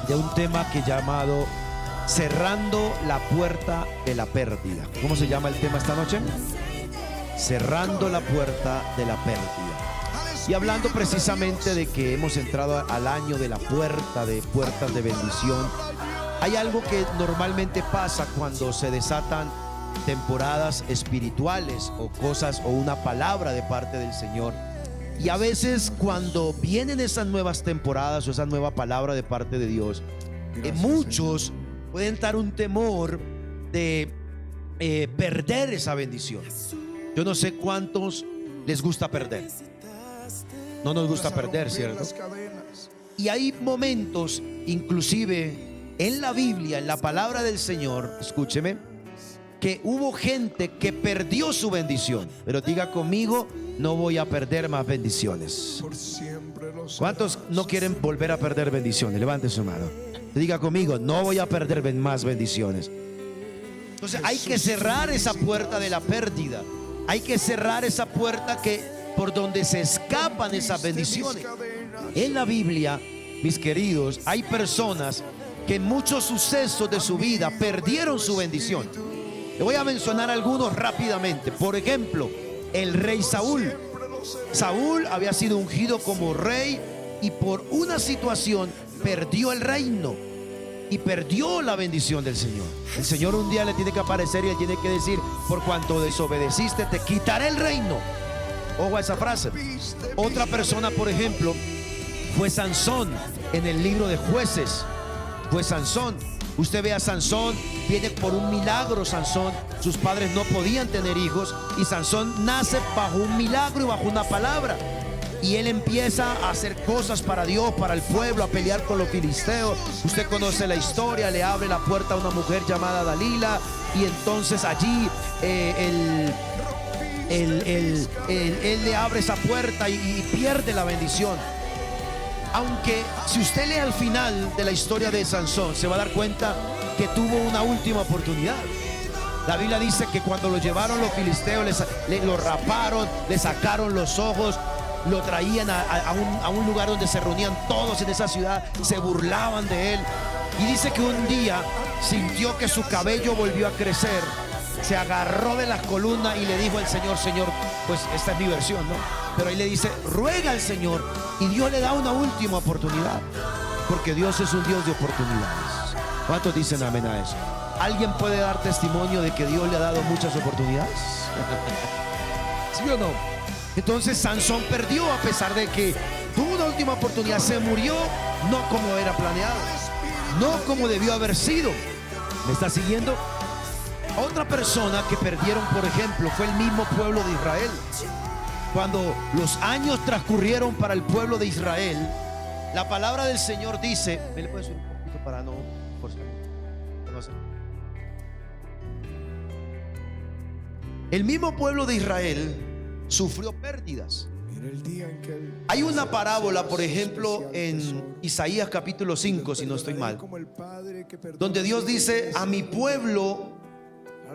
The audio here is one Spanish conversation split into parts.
de un tema que llamado Cerrando la puerta de la pérdida. ¿Cómo se llama el tema esta noche? Cerrando la puerta de la pérdida. Y hablando precisamente de que hemos entrado al año de la puertas de bendición. Hay algo que normalmente pasa cuando se desatan temporadas espirituales o cosas o una palabra de parte del Señor. Y a veces cuando vienen esas nuevas temporadas o esa nueva palabra de parte de Dios, muchos pueden dar un temor de perder esa bendición. Yo no sé cuántos les gusta perder. No nos gusta perder, ¿cierto? Y hay momentos, inclusive en la Biblia, en la palabra del Señor, escúcheme, que hubo gente que perdió su bendición. Pero diga conmigo, no voy a perder más bendiciones. ¿Cuántos no quieren volver a perder bendiciones? Levante su mano. Diga conmigo, no voy a perder más bendiciones. Entonces hay que cerrar esa puerta de la pérdida. Hay que cerrar esa puerta por donde se escapan esas bendiciones. En la Biblia, mis queridos, hay personas que en muchos sucesos de su vida perdieron su bendición. Le voy a mencionar algunos rápidamente. Por ejemplo, el rey Saúl. Saúl había sido ungido como rey y por una situación perdió el reino y perdió la bendición del Señor. El Señor un día le tiene que aparecer y le tiene que decir: por cuanto desobedeciste, te quitaré el reino. Ojo a esa frase. Otra persona, por ejemplo, fue Sansón. En el libro de Jueces fue Sansón. Usted ve a Sansón, viene por un milagro. Sansón, sus padres no podían tener hijos y Sansón nace bajo un milagro y bajo una palabra. Y él empieza a hacer cosas para Dios, para el pueblo, a pelear con los filisteos. Usted conoce la historia, le abre la puerta a una mujer llamada Dalila. Y entonces allí él le abre esa puerta y pierde la bendición. Aunque si usted lee al final de la historia de Sansón, se va a dar cuenta que tuvo una última oportunidad. La Biblia dice que cuando lo llevaron los filisteos, lo raparon, le sacaron los ojos, lo traían a un lugar donde se reunían todos en esa ciudad, se burlaban de él. Y dice que un día sintió que su cabello volvió a crecer, se agarró de las columnas y le dijo al Señor: Señor, pues esta es mi versión, ¿no? Pero ahí le dice, ruega al Señor, y Dios le da una última oportunidad, porque Dios es un Dios de oportunidades. ¿Cuántos dicen amén a eso? ¿Alguien puede dar testimonio de que Dios le ha dado muchas oportunidades? ¿Sí o no? Entonces Sansón perdió, a pesar de que tuvo una última oportunidad. Se murió no como era planeado, no como debió haber sido. ¿Me está siguiendo? Otra persona que perdieron, por ejemplo, fue el mismo pueblo de Israel. Cuando los años transcurrieron para el pueblo de Israel, la palabra del Señor dice, ¿me le puedes subir un poquito para no forzar? El mismo pueblo de Israel sufrió pérdidas. Hay una parábola, por ejemplo, en Isaías capítulo 5, si no estoy mal, donde Dios dice: a mi pueblo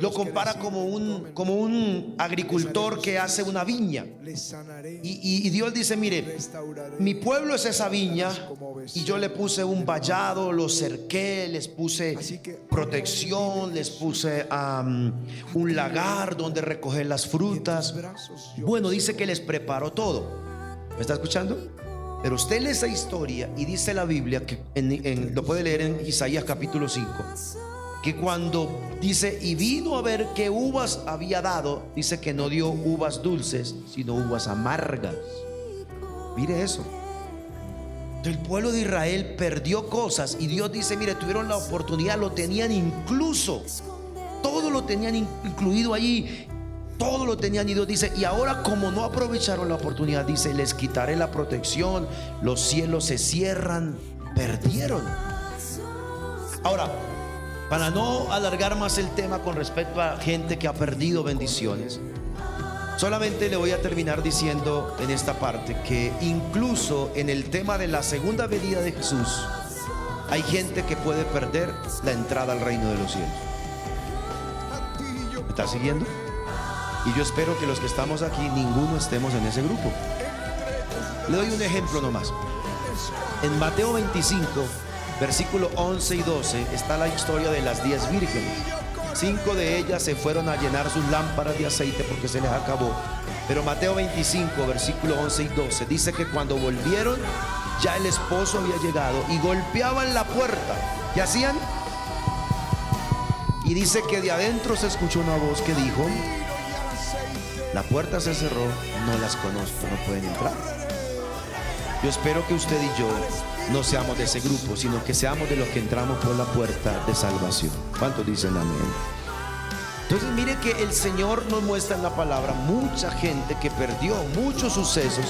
lo compara como un agricultor que hace una viña. Y Dios dice: mire, mi pueblo es esa viña, y yo le puse un vallado, los cerqué, les puse protección, les puse un lagar donde recoger las frutas. Bueno, dice que les preparó todo. ¿Me está escuchando? Pero usted lee esa historia y dice la Biblia, que lo puede leer en Isaías capítulo 5, que cuando dice, y vino a ver qué uvas había dado, dice que no dio uvas dulces, sino uvas amargas. Mire eso. El pueblo de Israel perdió cosas y Dios dice: mire, tuvieron la oportunidad, lo tenían incluso, todo lo tenían incluido allí, todo lo tenían, y Dios dice: y ahora, como no aprovecharon la oportunidad, dice, les quitaré la protección, los cielos se cierran, perdieron. Ahora, para no alargar más el tema con respecto a gente que ha perdido bendiciones, solamente le voy a terminar diciendo en esta parte que incluso en el tema de la segunda venida de Jesús, hay gente que puede perder la entrada al reino de los cielos. ¿Me está siguiendo? Y yo espero que los que estamos aquí, ninguno estemos en ese grupo. Le doy un ejemplo nomás. En Mateo 25 versículo 11 y 12, está la historia de las 10 vírgenes. 5 de ellas se fueron a llenar sus lámparas de aceite porque se les acabó. Pero Mateo 25, versículo 11 y 12, dice que cuando volvieron, ya el esposo había llegado y golpeaban la puerta. ¿Qué hacían? Y dice que de adentro se escuchó una voz que dijo: la puerta se cerró, no las conozco, no pueden entrar. Yo espero que usted y yo no seamos de ese grupo, sino que seamos de los que entramos por la puerta de salvación. ¿Cuántos dicen amén? Entonces mire que el Señor nos muestra en la palabra mucha gente que perdió, muchos sucesos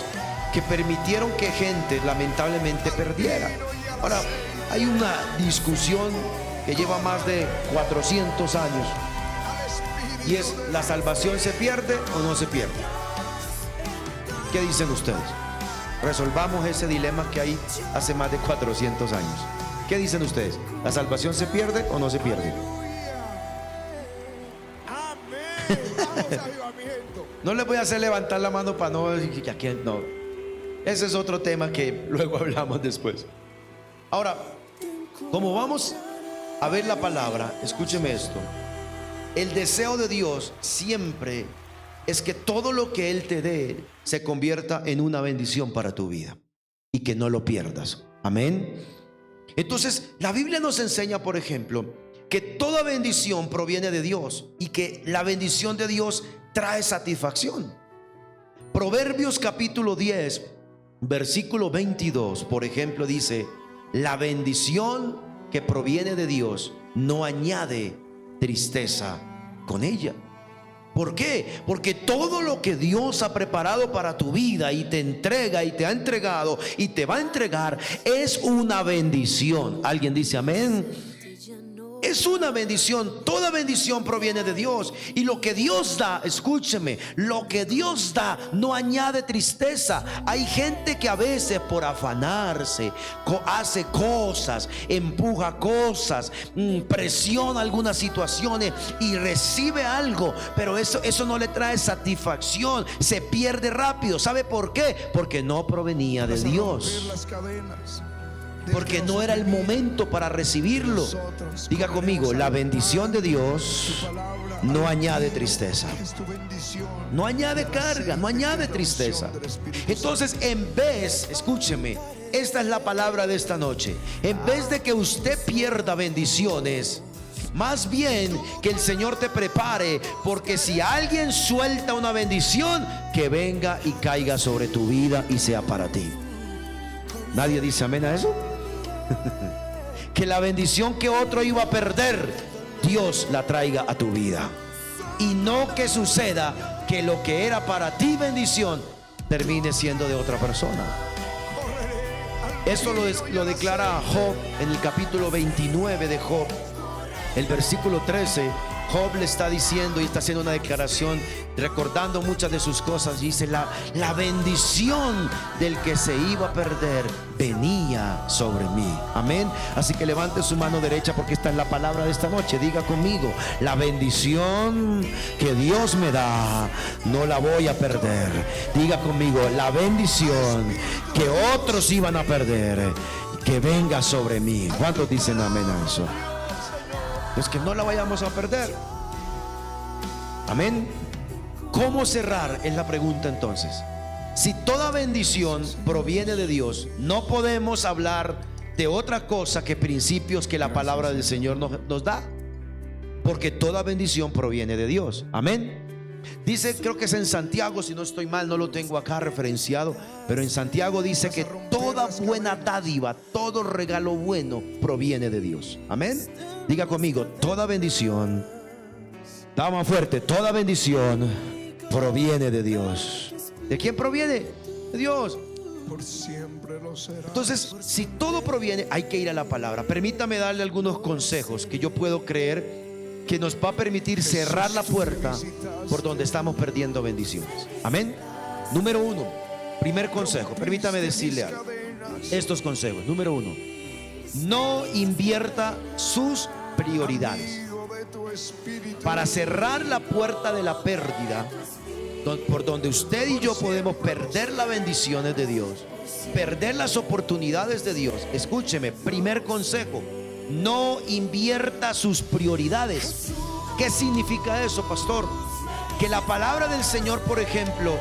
que permitieron que gente lamentablemente perdiera. Ahora, hay una discusión que lleva más de 400 años y es: ¿la salvación se pierde o no se pierde? ¿Qué dicen ustedes? Resolvamos ese dilema que hay hace más de 400 años. ¿Qué dicen ustedes? ¿La salvación se pierde o no se pierde? No les voy a hacer levantar la mano para no decir que aquí no. Ese es otro tema que luego hablamos después. Ahora, como vamos a ver la palabra, escúcheme esto. El deseo de Dios siempre es que todo lo que Él te dé se convierta en una bendición para tu vida y que no lo pierdas. Amén. Entonces, la Biblia nos enseña, por ejemplo, que toda bendición proviene de Dios y que la bendición de Dios trae satisfacción. Proverbios capítulo 10, versículo 22, por ejemplo, dice: la bendición que proviene de Dios no añade tristeza con ella. ¿Por qué? Porque todo lo que Dios ha preparado para tu vida y te entrega y te ha entregado y te va a entregar es una bendición. ¿Alguien dice amén? Es una bendición. Toda bendición proviene de Dios. Y lo que Dios da, escúcheme, lo que Dios da no añade tristeza. Hay gente que a veces por afanarse hace cosas, empuja cosas, presiona algunas situaciones y recibe algo, pero eso no le trae satisfacción. Se pierde rápido. ¿Sabe por qué? Porque no provenía de Dios, porque no era el momento para recibirlo. Diga conmigo: la bendición de Dios no añade tristeza, no añade carga, no añade tristeza. Entonces, en vez, escúcheme, esta es la palabra de esta noche, en vez de que usted pierda bendiciones, más bien que el Señor te prepare, porque si alguien suelta una bendición, que venga y caiga sobre tu vida y sea para ti. ¿Nadie dice amén a eso? Que la bendición que otro iba a perder, Dios la traiga a tu vida. Y no que suceda que lo que era para ti bendición termine siendo de otra persona. Esto lo declara Job en el capítulo 29 de Job, el versículo 13. Job le está diciendo y está haciendo una declaración, recordando muchas de sus cosas. Dice: la bendición del que se iba a perder venía sobre mí. Amén. Así que levante su mano derecha, porque esta es la palabra de esta noche. Diga conmigo: la bendición que Dios me da no la voy a perder. Diga conmigo: la bendición que otros iban a perder, que venga sobre mí. ¿Cuántos dicen amén a eso? Es que no la vayamos a perder. Amén. ¿Cómo cerrar? Es la pregunta entonces. Si toda bendición proviene de Dios, no podemos hablar de otra cosa que principios que la palabra del Señor nos da, porque toda bendición proviene de Dios. Amén. Dice, creo que es en Santiago, si no estoy mal, no lo tengo acá referenciado, pero en Santiago dice que toda buena dádiva, todo regalo bueno proviene de Dios. Amén. Diga conmigo: toda bendición, está más fuerte, toda bendición proviene de Dios. ¿De quién proviene? De Dios. Por siempre lo será. Entonces, si todo proviene, hay que ir a la palabra. Permítame darle algunos consejos que yo puedo creer que nos va a permitir cerrar la puerta por donde estamos perdiendo bendiciones. Amén. Número 1, primer consejo. Permítame decirle algo. Estos consejos. Número 1, no invierta sus prioridades. Para cerrar la puerta de la pérdida, por donde usted y yo podemos perder las bendiciones de Dios, perder las oportunidades de Dios. Escúcheme, primer consejo: no invierta sus prioridades. ¿Qué significa eso, pastor? Que la palabra del Señor, por ejemplo,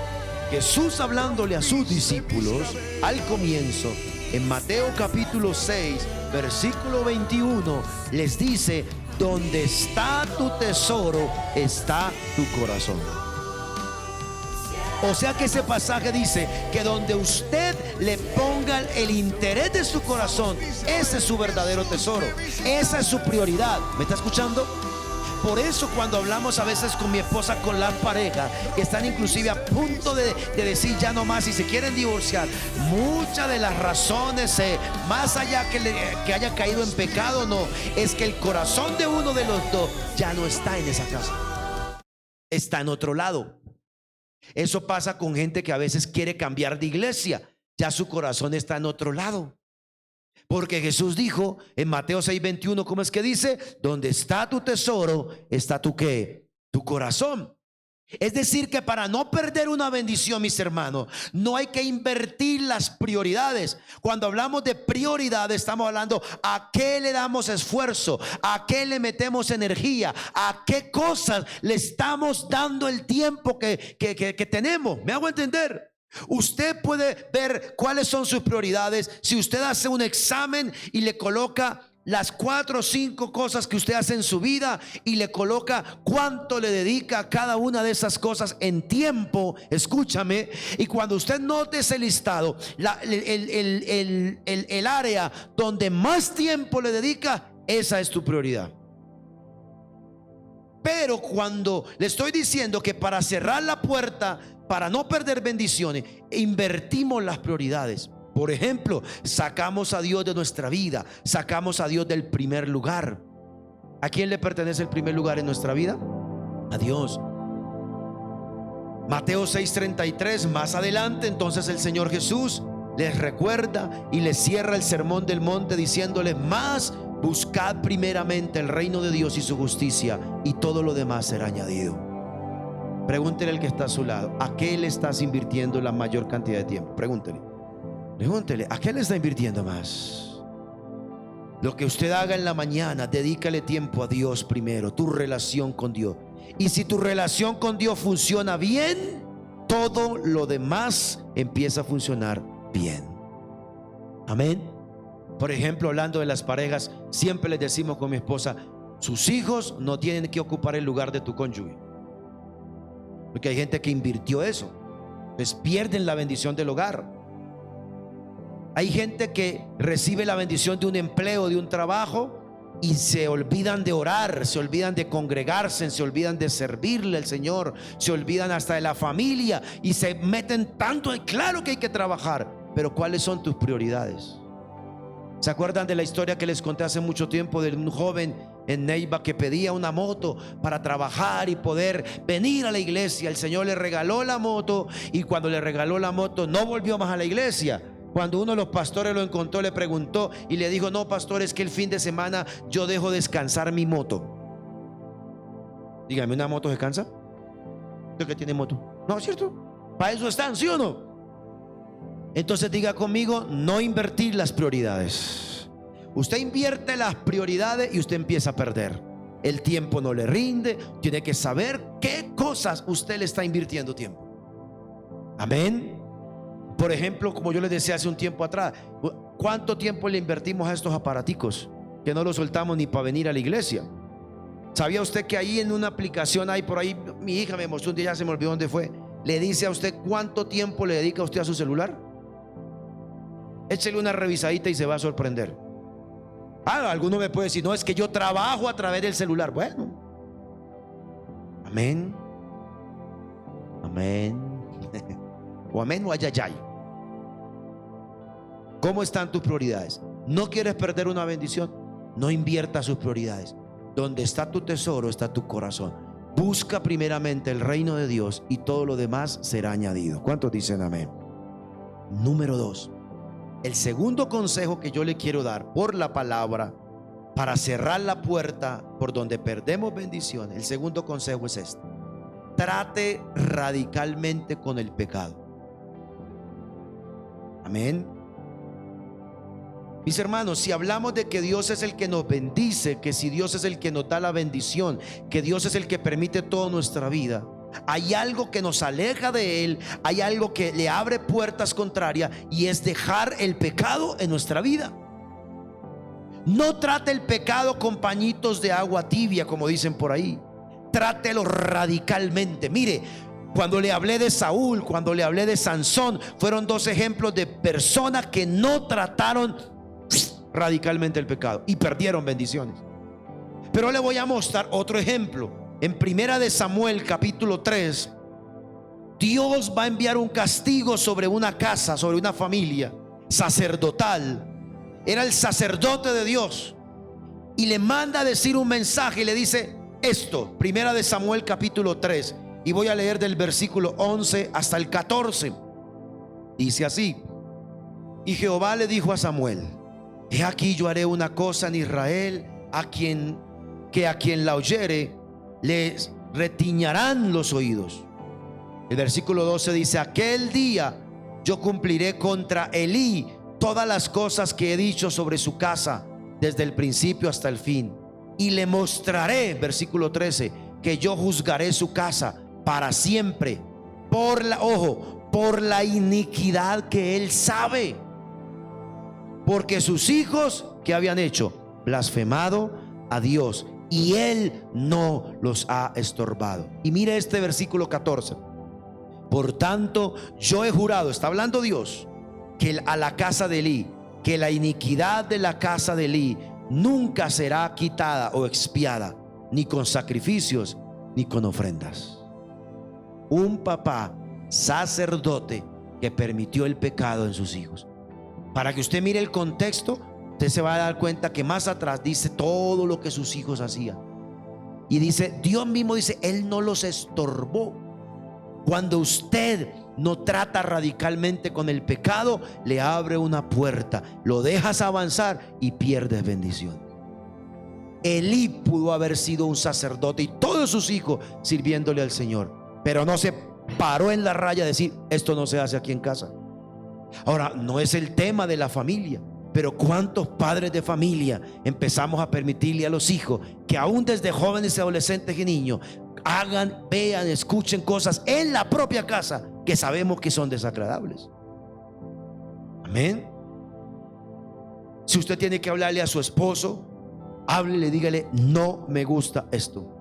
Jesús hablándole a sus discípulos al comienzo, en Mateo capítulo 6, versículo 21, les dice: donde está tu tesoro, está tu corazón. O sea que ese pasaje dice que donde usted le ponga el interés de su corazón, ese es su verdadero tesoro, esa es su prioridad. ¿Me está escuchando? Por eso cuando hablamos a veces con mi esposa, con las parejas que están inclusive a punto de decir ya no más y se quieren divorciar, muchas de las razones, más allá que haya caído en pecado, no, es que el corazón de uno de los dos ya no está en esa casa, está en otro lado. Eso pasa con gente que a veces quiere cambiar de iglesia, ya su corazón está en otro lado. Porque Jesús dijo en Mateo 6:21, ¿cómo es que dice? Donde está tu tesoro, está tu ¿qué? Tu corazón. Es decir, que para no perder una bendición, mis hermanos, no hay que invertir las prioridades. Cuando hablamos de prioridades, estamos hablando a qué le damos esfuerzo, a qué le metemos energía, a qué cosas le estamos dando el tiempo que tenemos. ¿Me hago entender? Usted puede ver cuáles son sus prioridades si usted hace un examen y le coloca las 4 o 5 cosas que usted hace en su vida y le coloca cuánto le dedica a cada una de esas cosas en tiempo. Escúchame, y cuando usted note ese listado, el área donde más tiempo le dedica, esa es tu prioridad. Pero cuando le estoy diciendo que para cerrar la puerta, para no perder bendiciones, invertimos las prioridades. Por ejemplo, sacamos a Dios de nuestra vida, sacamos a Dios del primer lugar. ¿A quién le pertenece el primer lugar en nuestra vida? A Dios. Mateo 6:33, más adelante, entonces el Señor Jesús les recuerda y les cierra el sermón del monte diciéndoles: más buscad primeramente el reino de Dios y su justicia, y todo lo demás será añadido. Pregúntele al que está a su lado: ¿a qué le estás invirtiendo la mayor cantidad de tiempo? Pregúntele, ¿a qué le está invirtiendo más? Lo que usted haga en la mañana, dedícale tiempo a Dios primero, tu relación con Dios. Y si tu relación con Dios funciona bien, todo lo demás empieza a funcionar bien. Amén. Por ejemplo, hablando de las parejas, siempre les decimos con mi esposa: sus hijos no tienen que ocupar el lugar de tu cónyuge. Porque hay gente que invirtió eso, pues pierden la bendición del hogar. Hay gente que recibe la bendición de un empleo, de un trabajo, y se olvidan de orar, se olvidan de congregarse, se olvidan de servirle al Señor, se olvidan hasta de la familia y se meten tanto. Claro que hay que trabajar, pero ¿cuáles son tus prioridades? ¿Se acuerdan de la historia que les conté hace mucho tiempo de un joven en Neiva que pedía una moto para trabajar y poder venir a la iglesia? El Señor le regaló la moto, y cuando le regaló la moto no volvió más a la iglesia. Cuando uno de los pastores lo encontró, le preguntó y le dijo: no, pastor, es que el fin de semana yo dejo descansar mi moto. Dígame, ¿una moto descansa? ¿Usted que tiene moto? No, ¿cierto? Para eso están, ¿sí o no? Entonces diga conmigo: no invertir las prioridades. Usted invierte las prioridades y usted empieza a perder. El tiempo no le rinde. Tiene que saber qué cosas usted le está invirtiendo tiempo. Amén. Por ejemplo, como yo les decía hace un tiempo atrás, ¿cuánto tiempo le invertimos a estos aparaticos que no los soltamos ni para venir a la iglesia? ¿Sabía usted que ahí en una aplicación hay por ahí? Mi hija me mostró un día, ya se me olvidó dónde fue. Le dice a usted cuánto tiempo le dedica usted a su celular. Échele una revisadita y se va a sorprender. Alguno me puede decir: no, es que yo trabajo a través del celular. Bueno, amén. Amén. O amén o ayayay. ¿Cómo están tus prioridades? ¿No quieres perder una bendición? No inviertas sus prioridades. Donde está tu tesoro, está tu corazón. Busca primeramente el reino de Dios y todo lo demás será añadido. ¿Cuántos dicen amén? Número 2. El segundo consejo que yo le quiero dar por la palabra para cerrar la puerta por donde perdemos bendiciones. El segundo consejo es este: trate radicalmente con el pecado. Amén. Mis hermanos, si hablamos de que Dios es el que nos bendice, que si Dios es el que nos da la bendición, que Dios es el que permite toda nuestra vida, hay algo que nos aleja de Él, hay algo que le abre puertas contrarias, y es dejar el pecado en nuestra vida. No trate el pecado con pañitos de agua tibia, como dicen por ahí. Trátelo radicalmente. Mire, cuando le hablé de Saúl, cuando le hablé de Sansón, fueron dos ejemplos de personas que no trataron radicalmente el pecado y perdieron bendiciones. Pero le voy a mostrar otro ejemplo. En Primera de Samuel capítulo 3, Dios va a enviar un castigo sobre una casa, sobre una familia sacerdotal. Era el sacerdote de Dios, y le manda a decir un mensaje y le dice esto. Primera de Samuel capítulo 3, y voy a leer del versículo 11 hasta el 14. Dice así: y Jehová le dijo a Samuel: he aquí, yo haré una cosa en Israel, a quien la oyere les retiñarán los oídos. El versículo 12 dice: aquel día yo cumpliré contra Elí todas las cosas que he dicho sobre su casa desde el principio hasta el fin, y le mostraré, versículo 13, que yo juzgaré su casa para siempre por la iniquidad que él sabe, porque sus hijos, ¿qué habían hecho? Blasfemado a Dios, y él no los ha estorbado. Y mire este versículo 14: por tanto yo he jurado, está hablando Dios, que a la casa de Elí, que la iniquidad de la casa de Elí nunca será quitada o expiada, ni con sacrificios ni con ofrendas. Un papá sacerdote que permitió el pecado en sus hijos. Para que usted mire el contexto, usted se va a dar cuenta que más atrás dice todo lo que sus hijos hacían. Y dice, Dios mismo dice, Él no los estorbó. Cuando usted no trata radicalmente con el pecado, le abre una puerta, lo dejas avanzar y pierdes bendición. Elí pudo haber sido un sacerdote y todos sus hijos sirviéndole al Señor, pero no se paró en la raya a decir, esto no se hace aquí en casa. Ahora, no es el tema de la familia, pero cuántos padres de familia empezamos a permitirle a los hijos que aún desde jóvenes, adolescentes y niños hagan, vean, escuchen cosas en la propia casa que sabemos que son desagradables. Amén. Si usted tiene que hablarle a su esposo, háblele, dígale, no me gusta esto.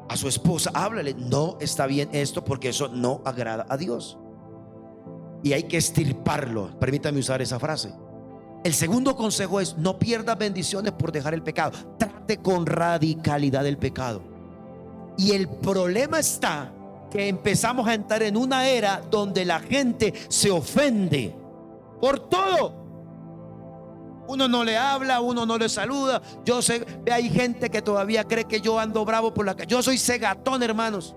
A su esposa, háblale, no está bien esto, porque eso no agrada a Dios. Y hay que extirparlo. Permítame usar esa frase. El segundo consejo es: no pierdas bendiciones por dejar el pecado. Trate con radicalidad el pecado. Y el problema está que empezamos a entrar en una era donde la gente se ofende por todo. Uno no le habla, uno no le saluda. Yo sé, hay gente que todavía cree que yo ando bravo por la calle. Yo soy cegatón, hermanos.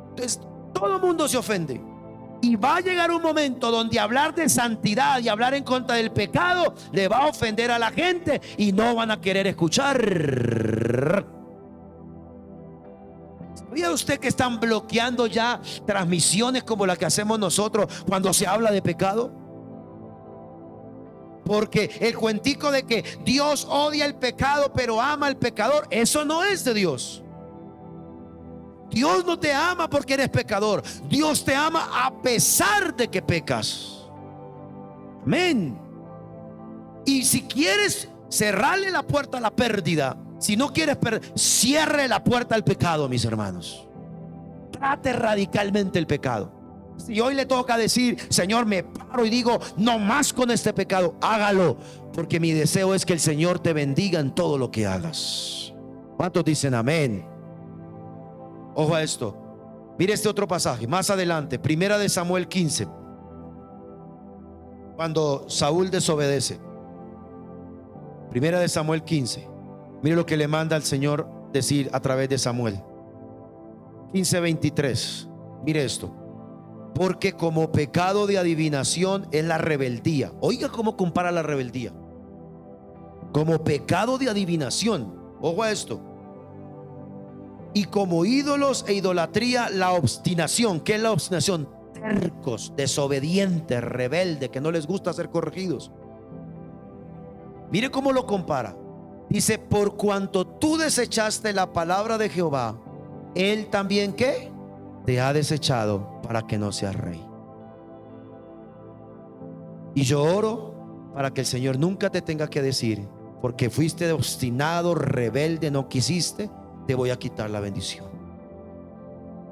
Entonces todo el mundo se ofende. Y va a llegar un momento donde hablar de santidad y hablar en contra del pecado le va a ofender a la gente y no van a querer escuchar. ¿Sabía usted que están bloqueando ya transmisiones como la que hacemos nosotros cuando se habla de pecado? Porque el cuentico de que Dios odia el pecado pero ama al pecador, eso no es de Dios. Dios no te ama porque eres pecador. Dios te ama a pesar de que pecas. Amén. Y si quieres cerrarle la puerta a la pérdida, si no quieres cierre la puerta al pecado, mis hermanos. Trate radicalmente el pecado. Si hoy le toca decir, Señor, me paro y digo, no más con este pecado, hágalo, porque mi deseo es que el Señor te bendiga en todo lo que hagas. ¿Cuántos dicen amén? Ojo a esto. Mire este otro pasaje más adelante, Primera de Samuel 15, cuando Saúl desobedece. Primera de Samuel 15. Mire lo que le manda al Señor decir a través de Samuel. 15:23. Mire esto. Porque como pecado de adivinación es la rebeldía. Oiga cómo compara la rebeldía. como pecado de adivinación, ojo a esto, y como ídolos e idolatría la obstinación. ¿Qué es la obstinación? Tercos, desobedientes, rebeldes, que no les gusta ser corregidos. Mire cómo lo compara. Dice: por cuanto tú desechaste la palabra de Jehová, Él también, ¿qué? Te ha desechado para que no seas rey. Y yo oro para que el Señor nunca te tenga que decir: porque fuiste obstinado, rebelde, no quisiste, te voy a quitar la bendición.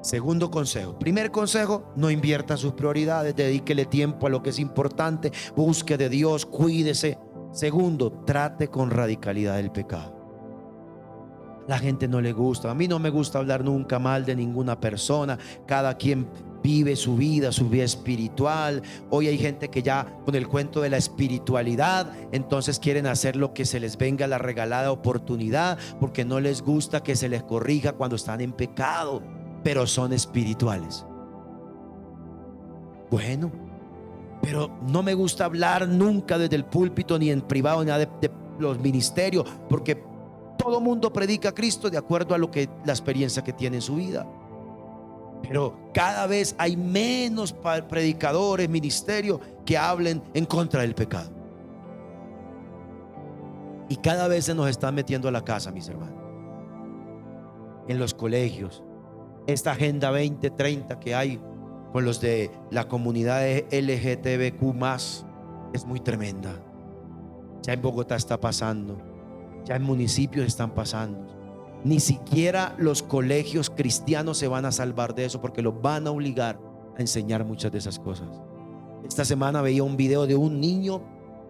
Segundo consejo. Primer consejo: no invierta sus prioridades, dedíquele tiempo a lo que es importante, busque de Dios, cuídese. Segundo, trate con radicalidad el pecado. La gente no le gusta. A mí no me gusta hablar nunca mal de ninguna persona. Cada quien vive su vida espiritual. Hoy hay gente que ya con el cuento de la espiritualidad, entonces quieren hacer lo que se les venga la regalada oportunidad, porque no les gusta que se les corrija cuando están en pecado, pero son espirituales. Bueno, pero no me gusta hablar nunca desde el púlpito, ni en privado, ni nada de los ministerios, porque todo mundo predica a Cristo de acuerdo a la experiencia que tiene en su vida. Pero cada vez hay menos predicadores, ministerios que hablen en contra del pecado. Y cada vez se nos están metiendo a la casa, mis hermanos. En los colegios, esta agenda 2030 que hay con los de la comunidad LGTBQ+, es muy tremenda. Ya en Bogotá está pasando, ya en municipios están pasando. Ni siquiera los colegios cristianos se van a salvar de eso, porque los van a obligar a enseñar muchas de esas cosas. Esta semana veía un video de un niño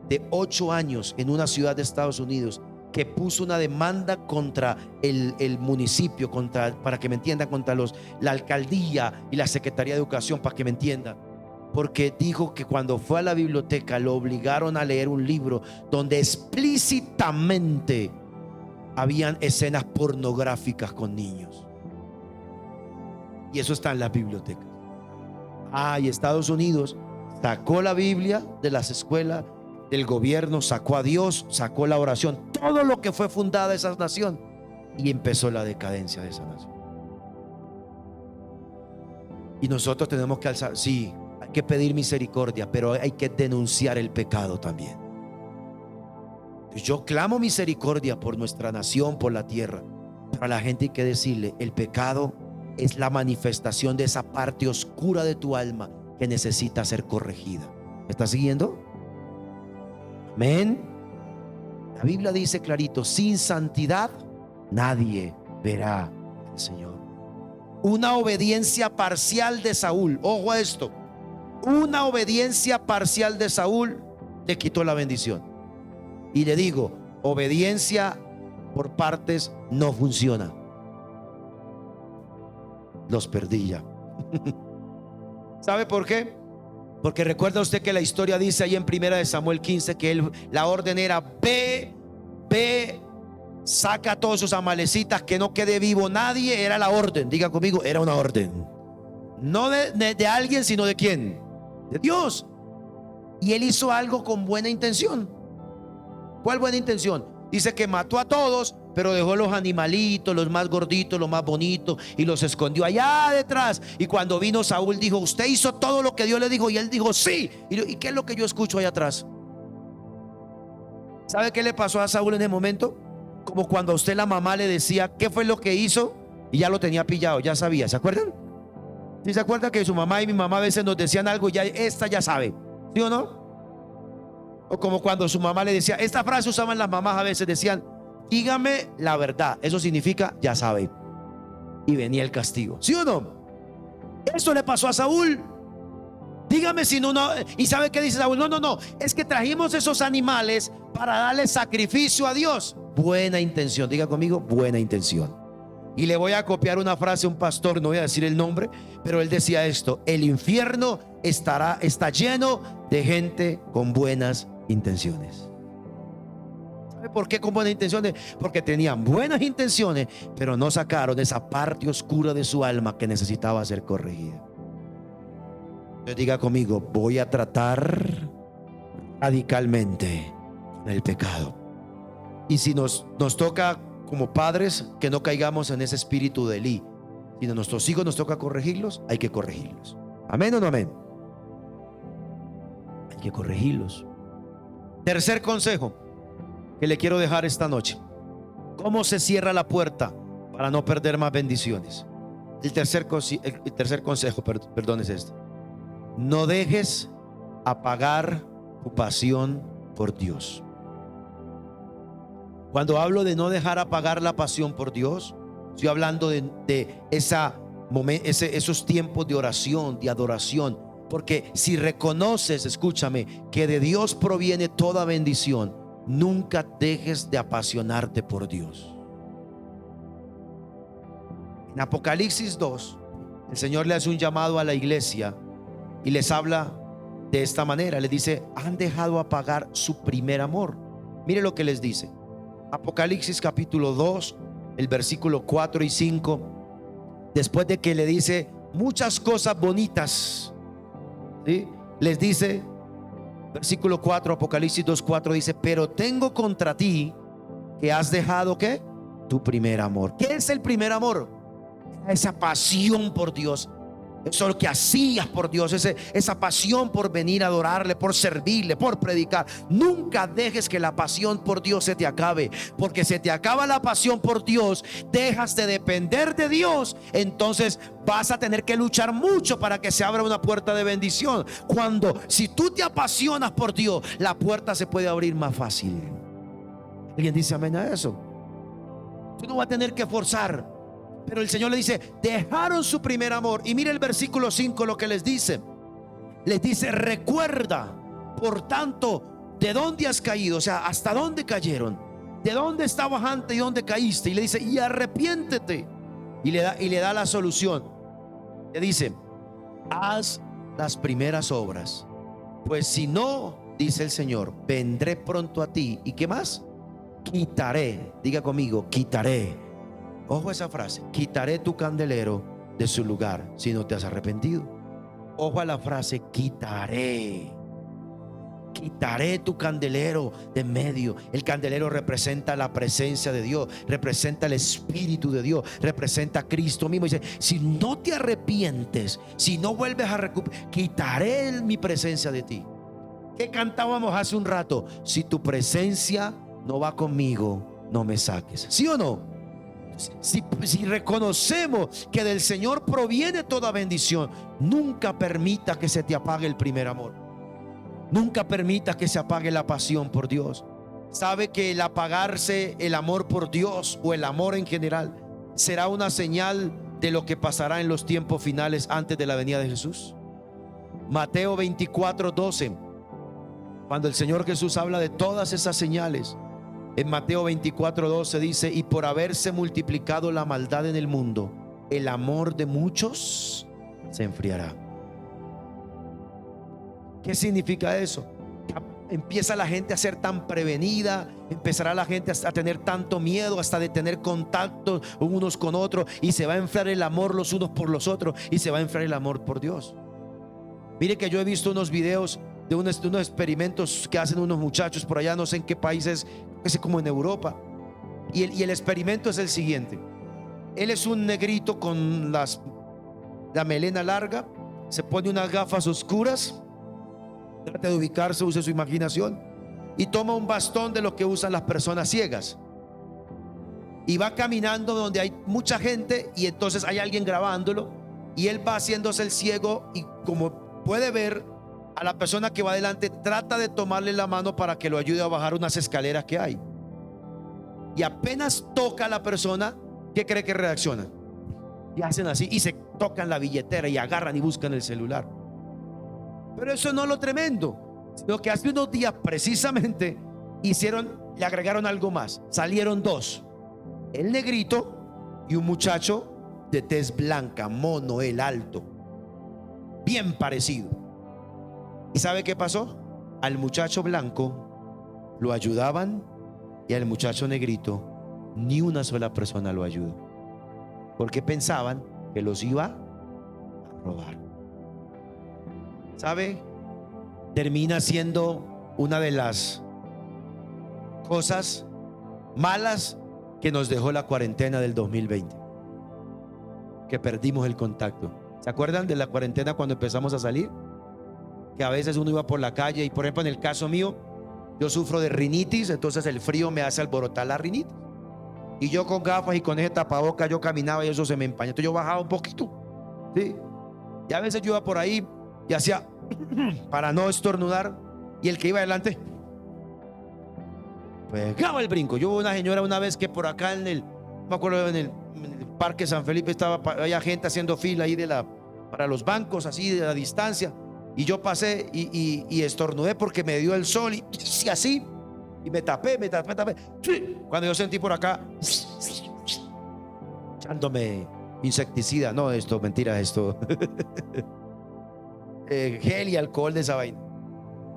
de 8 años en una ciudad de Estados Unidos que puso una demanda contra el municipio, para que me entiendan, contra la alcaldía y la Secretaría de Educación, para que me entiendan, porque dijo que cuando fue a la biblioteca lo obligaron a leer un libro donde explícitamente habían escenas pornográficas con niños, y eso está en las bibliotecas. Y Estados Unidos sacó la Biblia de las escuelas, del gobierno, sacó a Dios, sacó la oración, todo lo que fue fundada esa nación, y empezó la decadencia de esa nación. Y nosotros tenemos que alzar, sí, hay que pedir misericordia, pero hay que denunciar el pecado también. Yo clamo misericordia por nuestra nación, por la tierra, pero a la gente hay que decirle: el pecado es la manifestación de esa parte oscura de tu alma que necesita ser corregida. ¿Me estás siguiendo? Amén. La Biblia dice clarito: sin santidad nadie verá al Señor. Una obediencia parcial de Saúl, ojo a esto, una obediencia parcial de Saúl le quitó la bendición. Y le digo, obediencia por partes no funciona. Los perdí ya. ¿Sabe por qué? Porque recuerda usted que la historia dice ahí en 1 Samuel 15 que la orden era: ve, saca a todos sus amalecitas, que no quede vivo nadie. Era la orden, diga conmigo, era una orden. No de alguien, sino de quién, de Dios. Y él hizo algo con buena intención. ¿Cuál buena intención? Dice que mató a todos, pero dejó los animalitos, los más gorditos, los más bonitos, y los escondió allá detrás. Y cuando vino Saúl dijo: usted hizo todo lo que Dios le dijo. Y él dijo: sí. ¿Y qué es lo que yo escucho allá atrás? ¿Sabe qué le pasó a Saúl en ese momento? Como cuando a usted la mamá le decía qué fue lo que hizo y ya lo tenía pillado, ya sabía. ¿Se acuerdan? ¿Sí se acuerdan que su mamá y mi mamá a veces nos decían algo y esta ya sabe? ¿Sí o no? O como cuando su mamá le decía, esta frase usaban las mamás a veces, decían: dígame la verdad. Eso significa ya sabe. Y venía el castigo. ¿Sí o no? Eso le pasó a Saúl. Dígame si no. ¿Y sabe qué dice Saúl? No, es que trajimos esos animales para darle sacrificio a Dios. Buena intención, diga conmigo, buena intención. Y le voy a copiar una frase a un pastor, no voy a decir el nombre, pero él decía esto: el infierno está lleno de gente con buenas intenciones. ¿Sabe por qué con buenas intenciones? Porque tenían buenas intenciones, pero no sacaron esa parte oscura de su alma que necesitaba ser corregida. Entonces diga conmigo: voy a tratar radicalmente con el pecado. Y si nos toca como padres, que no caigamos en ese espíritu de Elí. Si a nuestros hijos nos toca corregirlos, hay que corregirlos. ¿Amén o no amén? Hay que corregirlos. Tercer consejo que le quiero dejar esta noche: ¿cómo se cierra la puerta para no perder más bendiciones? El tercer consejo, perdón, es este: no dejes apagar tu pasión por Dios. Cuando hablo de no dejar apagar la pasión por Dios, estoy hablando de esos tiempos de oración, de adoración. Porque si reconoces, escúchame, que de Dios proviene toda bendición, nunca dejes de apasionarte por Dios. En Apocalipsis 2, el Señor le hace un llamado a la iglesia y les habla de esta manera. Les dice: han dejado apagar su primer amor. Mire lo que les dice. Apocalipsis capítulo 2, el versículo 4 y 5. Después de que le dice muchas cosas bonitas, ¿sí?, les dice, versículo 4, Apocalipsis 2, 4, dice: pero tengo contra ti que has dejado, ¿qué? Tu primer amor. ¿Qué es el primer amor? Esa pasión por Dios, eso es lo que hacías por Dios, esa pasión por venir a adorarle, por servirle, por predicar. Nunca dejes que la pasión por Dios se te acabe, porque se te acaba la pasión por Dios, dejas de depender de Dios, entonces vas a tener que luchar mucho para que se abra una puerta de bendición. Si tú te apasionas por Dios, la puerta se puede abrir más fácil. ¿Alguien dice amén a eso? Tú no vas a tener que forzar. Pero el Señor le dice: dejaron su primer amor. Y mire el versículo 5 lo que les dice. Les dice: recuerda, por tanto, de dónde has caído. O sea, hasta dónde cayeron, de dónde estabas antes y dónde caíste. Y le dice: y arrepiéntete. Y le da la solución. Le dice: haz las primeras obras, pues si no, dice el Señor, vendré pronto a ti. ¿Y qué más? Quitaré. Diga conmigo: quitaré. Ojo esa frase: quitaré tu candelero de su lugar si no te has arrepentido. Ojo a la frase: quitaré. Quitaré tu candelero de medio. El candelero representa la presencia de Dios, representa el Espíritu de Dios, representa a Cristo mismo. Dice: si no te arrepientes, si no vuelves a recuperar, quitaré mi presencia de ti. ¿Qué cantábamos hace un rato? Si tu presencia no va conmigo, no me saques. ¿Sí o no? Si reconocemos que del Señor proviene toda bendición, nunca permita que se te apague el primer amor. Nunca permita que se apague la pasión por Dios. Sabe que el apagarse el amor por Dios, o el amor en general, será una señal de lo que pasará en los tiempos finales antes de la venida de Jesús. Mateo 24, 12, cuando el Señor Jesús habla de todas esas señales, en Mateo 24, 12 dice: y por haberse multiplicado la maldad en el mundo, el amor de muchos se enfriará. ¿Qué significa eso? Empieza la gente a ser tan prevenida, empezará la gente a tener tanto miedo, hasta de tener contacto unos con otros, y se va a enfriar el amor los unos por los otros, y se va a enfriar el amor por Dios. Mire que yo he visto unos videos de unos experimentos que hacen unos muchachos por allá, no sé en qué países, es como en Europa. Y el experimento es el siguiente: él es un negrito con la melena larga, se pone unas gafas oscuras, trata de ubicarse, use su imaginación, y toma un bastón de lo que usan las personas ciegas, y va caminando donde hay mucha gente, y entonces hay alguien grabándolo, y él va haciéndose el ciego, y como puede ver a la persona que va adelante, trata de tomarle la mano para que lo ayude a bajar unas escaleras que hay. Y apenas toca a la persona, ¿qué cree que reacciona? Y hacen así, y se tocan la billetera y agarran y buscan el celular. Pero eso no es lo tremendo, sino que hace unos días precisamente le agregaron algo más. Salieron dos: el negrito y un muchacho de tez blanca, mono, el alto, bien parecido. ¿Y sabe qué pasó? Al muchacho blanco lo ayudaban, y al muchacho negrito ni una sola persona lo ayudó, porque pensaban que los iba a robar. ¿Sabe? Termina siendo una de las cosas malas que nos dejó la cuarentena del 2020, que perdimos el contacto. ¿Se acuerdan de la cuarentena cuando empezamos a salir? Que a veces uno iba por la calle y, por ejemplo, en el caso mío, yo sufro de rinitis, entonces el frío me hace alborotar la rinitis. Y yo con gafas y con ese tapaboca yo caminaba y eso se me empañó. Entonces yo bajaba un poquito, ¿sí? Y a veces yo iba por ahí y hacía para no estornudar, y el que iba adelante pegaba el brinco. Yo hubo una señora una vez que por acá en el, no me acuerdo, en el Parque San Felipe había gente haciendo fila ahí para los bancos, así de la distancia, y yo pasé y estornudé porque me dio el sol y así, y me tapé. Cuando yo sentí por acá echándome insecticida, no, esto, mentira, esto gel y alcohol de esa vaina,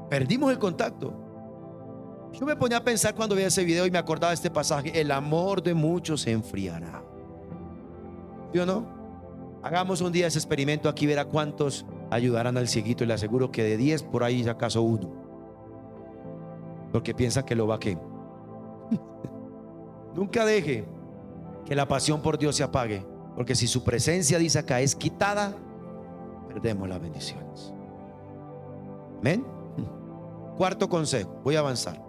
perdimos el contacto. Yo me ponía a pensar cuando veía ese video y me acordaba de este pasaje: el amor de muchos se enfriará. ¿Sí o no? Hagamos un día ese experimento aquí, verá cuántos ayudarán al cieguito, y le aseguro que de 10 por ahí acaso uno, porque piensan que lo va a qué. Nunca deje que la pasión por Dios se apague, porque si su presencia, dice acá, es quitada, perdemos las bendiciones. Amén. Cuarto consejo, voy a avanzar.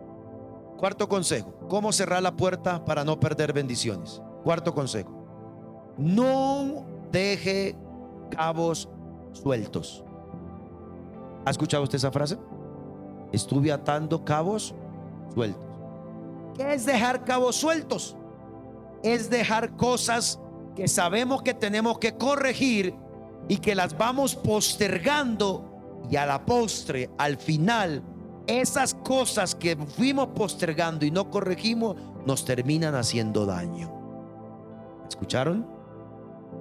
Cuarto consejo: ¿cómo cerrar la puerta para no perder bendiciones? Cuarto consejo: no deje cabos sueltos. ¿Ha escuchado usted esa frase? Estuve atando cabos sueltos. ¿Qué es dejar cabos sueltos? Es dejar cosas que sabemos que tenemos que corregir y que las vamos postergando, y a la postre, al final, esas cosas que fuimos postergando y no corregimos nos terminan haciendo daño. ¿Escucharon?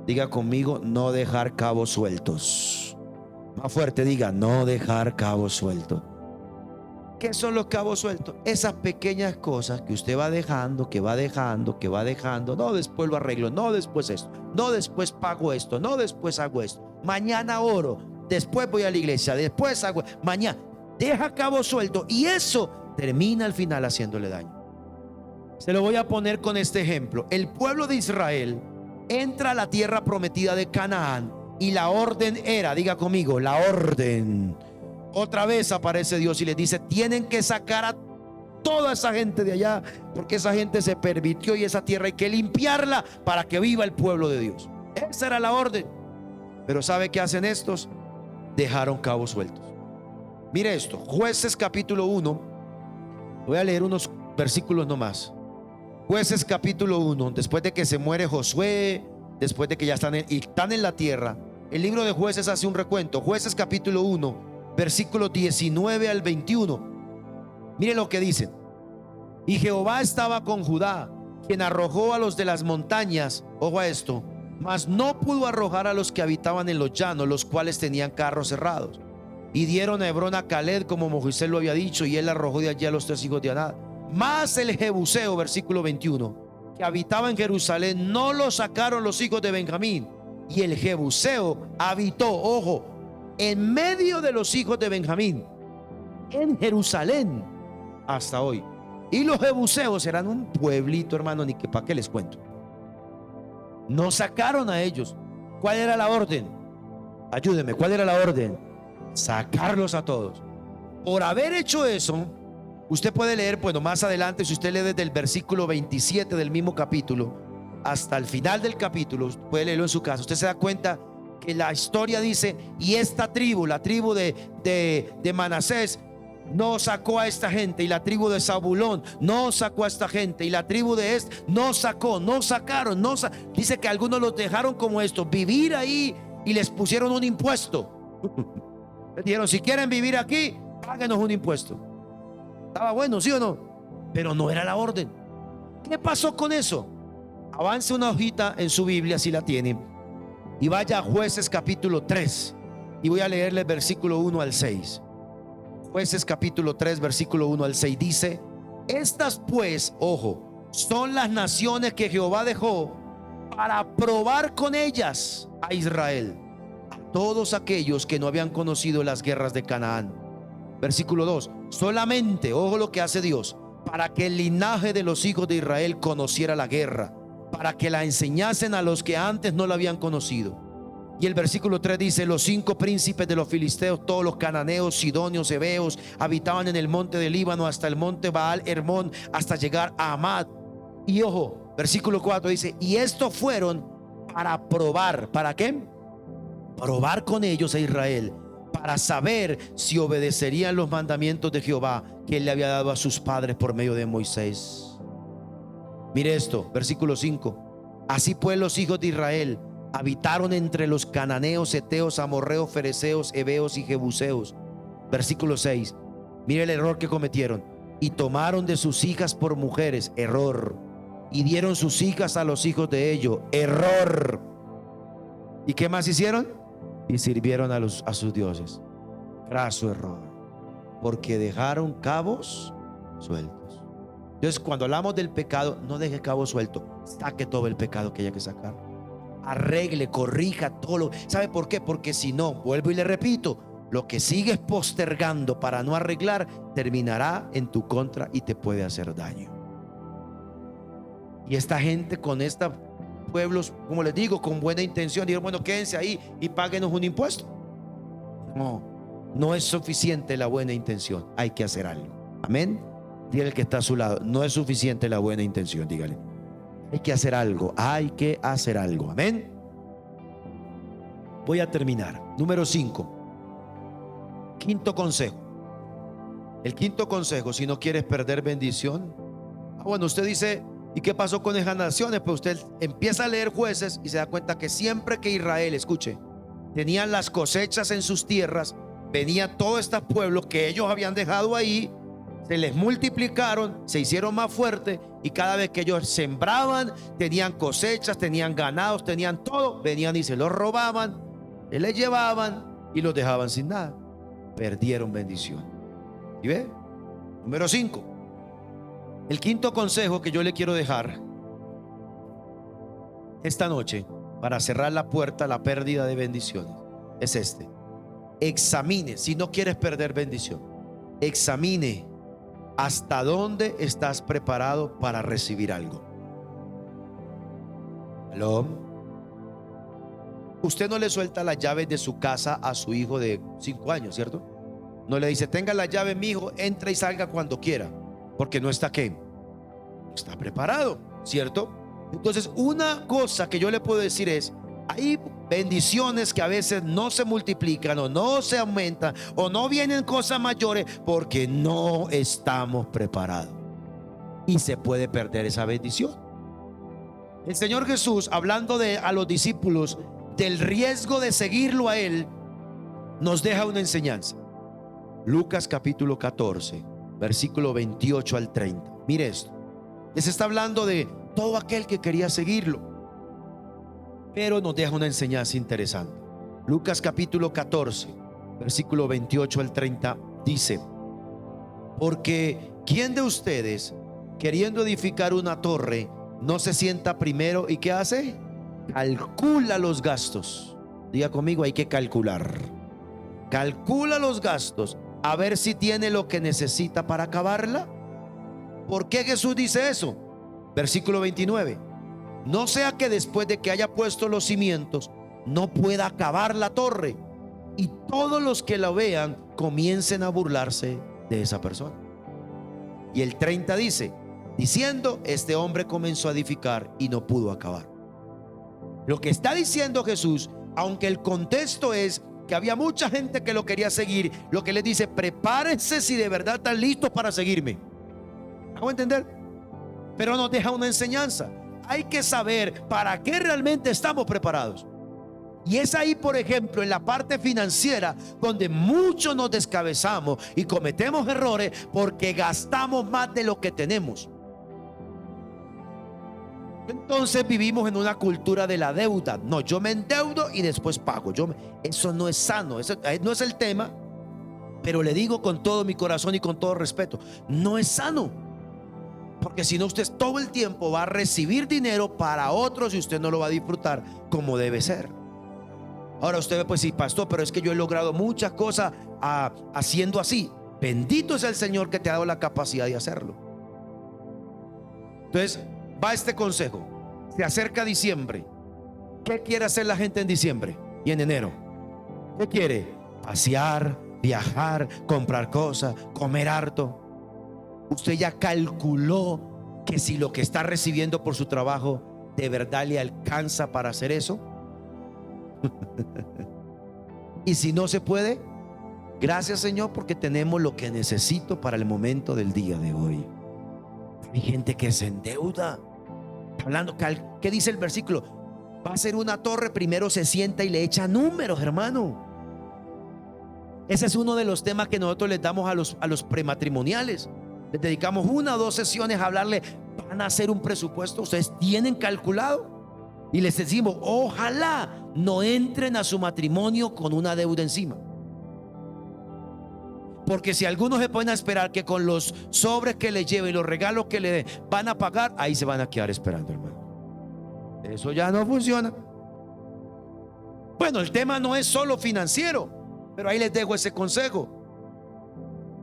Diga conmigo: no dejar cabos sueltos. Más fuerte, diga: no dejar cabos sueltos. ¿Qué son los cabos sueltos? Esas pequeñas cosas que usted va dejando, que va dejando, que va dejando. No, después lo arreglo, no, después esto, no, después pago esto, no, después hago esto, mañana oro, después voy a la iglesia, después hago, mañana. Deja cabos sueltos y eso termina al final haciéndole daño. Se lo voy a poner con este ejemplo. El pueblo de Israel entra a la tierra prometida de Canaán y la orden era, diga conmigo, la orden. Otra vez aparece Dios y les dice: tienen que sacar a toda esa gente de allá, porque esa gente se pervirtió y esa tierra hay que limpiarla para que viva el pueblo de Dios. Esa era la orden. Pero ¿sabe qué hacen estos? Dejaron cabos sueltos. Mire esto, Jueces capítulo 1. Voy a leer unos versículos nomás. Jueces capítulo 1, después de que se muere Josué, después de que ya están en la tierra, el libro de Jueces hace un recuento. Jueces capítulo 1, versículos 19 al 21. Mire lo que dicen: y Jehová estaba con Judá, quien arrojó a los de las montañas, ojo a esto, mas no pudo arrojar a los que habitaban en los llanos, los cuales tenían carros cerrados. Y dieron a Hebrón a Caleb, como Moisés lo había dicho, y él arrojó de allí a los 3 hijos de Aná. Mas el Jebuseo, versículo 21, que habitaba en Jerusalén, no lo sacaron los hijos de Benjamín. Y el Jebuseo habitó, ojo, en medio de los hijos de Benjamín, en Jerusalén, hasta hoy. Y los Jebuseos eran un pueblito, hermano, ni que para qué les cuento. No sacaron a ellos. ¿Cuál era la orden? Ayúdeme, ¿cuál era la orden? Sacarlos a todos. Por haber hecho eso, usted puede leer, bueno, más adelante, si usted lee desde el versículo 27 del mismo capítulo hasta el final del capítulo, puede leerlo en su casa, usted se da cuenta que la historia dice: y esta tribu, la tribu de Manasés, no sacó a esta gente, y la tribu de Zabulón no sacó a esta gente, y la tribu de no sacaron, dice que algunos los dejaron como esto, vivir ahí, y les pusieron un impuesto. Dijeron: si quieren vivir aquí, páguenos un impuesto. Estaba bueno, ¿sí o no? Pero no era la orden. ¿Qué pasó con eso? Avance una hojita en su Biblia si la tiene y vaya a Jueces capítulo 3, y voy a leerle el versículo 1 al 6. Jueces capítulo 3, versículo 1 al 6 dice: estas pues, ojo, son las naciones que Jehová dejó para probar con ellas a Israel, a todos aquellos que no habían conocido las guerras de Canaán. Versículo 2: solamente, ojo lo que hace Dios, para que el linaje de los hijos de Israel conociera la guerra, para que la enseñasen a los que antes no la habían conocido. Y el versículo 3 dice: los 5 príncipes de los filisteos, todos los cananeos, sidonios, heveos, habitaban en el monte del Líbano hasta el monte Baal Hermón, hasta llegar a Amad. Y ojo, versículo 4 dice: y estos fueron para probar. ¿Para qué? Probar con ellos a Israel, para saber si obedecerían los mandamientos de Jehová que él le había dado a sus padres por medio de Moisés. Mire esto, versículo 5: así pues los hijos de Israel habitaron entre los cananeos, heteos, amorreos, fereceos, heveos y jebuseos. Versículo 6: mire el error que cometieron. Y tomaron de sus hijas por mujeres. Error. Y dieron sus hijas a los hijos de ellos. Error. ¿Y qué más hicieron? Y sirvieron a sus dioses. Graso error, porque dejaron cabos sueltos. Entonces, cuando hablamos del pecado, no deje cabo suelto, saque todo el pecado que haya que sacar, arregle, corrija todo. ¿Sabe por qué? Porque si no, vuelvo y le repito, lo que sigues postergando para no arreglar terminará en tu contra y te puede hacer daño. Y esta gente con estos pueblos, como les digo, con buena intención, dijeron: bueno, quédense ahí y páguenos un impuesto. No es suficiente la buena intención, hay que hacer algo. Amén. Dígale al que está a su lado: no es suficiente la buena intención. Dígale: hay que hacer algo, hay que hacer algo. Amén. Voy a terminar. Número 5. Quinto consejo. El quinto consejo, si no quieres perder bendición. Bueno, usted dice: ¿y qué pasó con esas naciones? Pues usted empieza a leer Jueces y se da cuenta que siempre que Israel, escuche, tenían las cosechas en sus tierras, venía todos estos pueblos que ellos habían dejado ahí, se les multiplicaron, se hicieron más fuertes, y cada vez que ellos sembraban, tenían cosechas, tenían ganados, tenían todo, venían y se los robaban, se les llevaban y los dejaban sin nada. Perdieron bendición. ¿Y ve? Número 5. El quinto consejo que yo le quiero dejar esta noche para cerrar la puerta a la pérdida de bendiciones es este: examine, si no quieres perder bendición, examine hasta dónde estás preparado para recibir algo. ¿Aló? Usted no le suelta las llaves de su casa a su hijo de 5 años, ¿cierto? No le dice: tenga la llave, mi hijo, entra y salga cuando quiera, porque no está ¿qué? No está preparado, ¿cierto? Entonces, una cosa que yo le puedo decir es: hay bendiciones que a veces no se multiplican o no se aumentan o no vienen cosas mayores porque no estamos preparados, y se puede perder esa bendición. El Señor Jesús, hablando a los discípulos del riesgo de seguirlo a Él, nos deja una enseñanza. Lucas capítulo 14, versículo 28 al 30. Mire esto. Les está hablando de todo aquel que quería seguirlo, pero nos deja una enseñanza interesante. Lucas capítulo 14, versículo 28 al 30 dice: porque ¿quién de ustedes, queriendo edificar una torre, no se sienta primero y qué hace? Calcula los gastos. Diga conmigo: hay que calcular. Calcula los gastos, a ver si tiene lo que necesita para acabarla. ¿Por qué Jesús dice eso? Versículo 29: no sea que después de que haya puesto los cimientos no pueda acabar la torre, y todos los que la vean comiencen a burlarse de esa persona. Y el 30 dice: diciendo, este hombre comenzó a edificar y no pudo acabar. Lo que está diciendo Jesús, aunque el contexto es que había mucha gente que lo quería seguir, lo que les dice: prepárense si de verdad están listos para seguirme. ¿Hago entender? Pero nos deja una enseñanza. Hay que saber para qué realmente estamos preparados. Y es ahí, por ejemplo, en la parte financiera, donde muchos nos descabezamos y cometemos errores porque gastamos más de lo que tenemos. Entonces vivimos en una cultura de la deuda. No, yo me endeudo y después pago. Eso no es sano, eso no es el tema. Pero le digo con todo mi corazón y con todo respeto: no es sano. Porque si no, usted todo el tiempo va a recibir dinero para otros y usted no lo va a disfrutar como debe ser. Ahora usted ve: pues sí, pastor, pero es que yo he logrado muchas cosas haciendo así. Bendito es el Señor que te ha dado la capacidad de hacerlo. Entonces, va este consejo. Se acerca diciembre. ¿Qué quiere hacer la gente en diciembre y en enero? ¿Qué quiere? Pasear, viajar, comprar cosas, comer harto. ¿Usted ya calculó que si lo que está recibiendo por su trabajo de verdad le alcanza para hacer eso? Y si no se puede, gracias, Señor, porque tenemos lo que necesito para el momento del día de hoy. Hay gente que se endeuda. Hablando, ¿qué dice el versículo? Va a ser una torre, primero se sienta y le echa números, hermano. Ese es uno de los temas que nosotros les damos a los prematrimoniales. Les dedicamos 1 o 2 sesiones a hablarle. Van a hacer un presupuesto, ustedes tienen calculado. Y les decimos, ojalá no entren a su matrimonio con una deuda encima. Porque si algunos se pueden esperar que con los sobres que le lleven y los regalos que le den van a pagar, ahí se van a quedar esperando, hermano. Eso ya no funciona. Bueno, el tema no es solo financiero, pero ahí les dejo ese consejo.